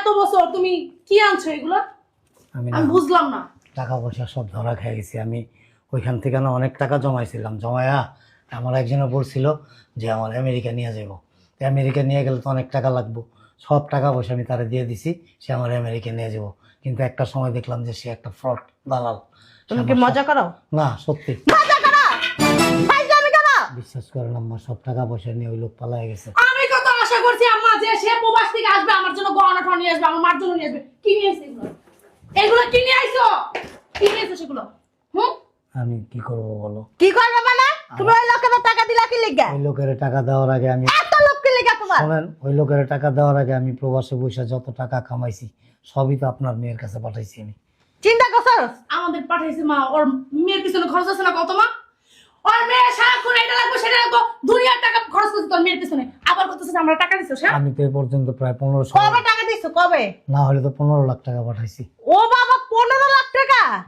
এত বছর তুমি কি আনছো এগুলো? আমি আমি বুঝলাম না। টাকা পয়সা সব ধরা খেয়ে গেছি। আমি ওইখান থেকে না অনেক টাকা জমাইছিলাম, জমায়া আমার একজনে বলছিল যে আমার আমেরিকা নিয়ে যাবো। আমেরিকা নিয়ে গেলে তো অনেক টাকা লাগবো, সব টাকা পয়সা আমি তারে দিয়ে দিছি, সে আমার আমেরিকা নিয়ে যাবো। কিন্তু একটা সময় দেখলাম যে সে একটা ফ্রড দালাল। তুমি কি মজা করো? না সত্যি, মজা করো, ফাইজলামি করো। বিশ্বাস করেন আম্মা, সব টাকা পয়সা নিয়ে ওই লোক পালায় গেছে। আমি কত আশা করছি আম্মা যে সে প্রবাস থেকে আসবে, আমার জন্য গহনা টহনা নিয়ে আসবে, আমার মার জন্য নিয়ে আসবে। কি নিয়ে আসছে এগুলো? এগুলো কি নিয়ে আইছো? কি নিয়ে আইছো সেগুলো? আমি কি করবো বলো? কি করবে মানে? তুমি ওই লোকের টাকা দিলা কি লিগা? ওই লোকের টাকা দেওয়ার আগে আমি, এত লোক কি লিগা তোমার? শোনেন, ওই লোকের টাকা দেওয়ার আগে আমি প্রবাসে বসে যত টাকা কামাইছি সবই তো আপনার মেয়ের কাছে পাঠাইছি আমি। চিন্তা করছস? আমাদের পাঠাইছে মা, ওর মেয়ের পিছনে খরচ আছে না কত মা? ওর মেয়ে সারাক্ষণ এটা লাগবে সেটা লাগবে, দুনিয়ার টাকা খরচ করছে তোর মেয়ের পিছনে, আবার করতেছে আমরা টাকা দিছো সে। আমি তো এ পর্যন্ত প্রায় 1500, কবে টাকা দিছো কবে? না হলে তো 15 লাখ টাকা পাঠাইছি। ও বাবা 15 লাখ টাকা?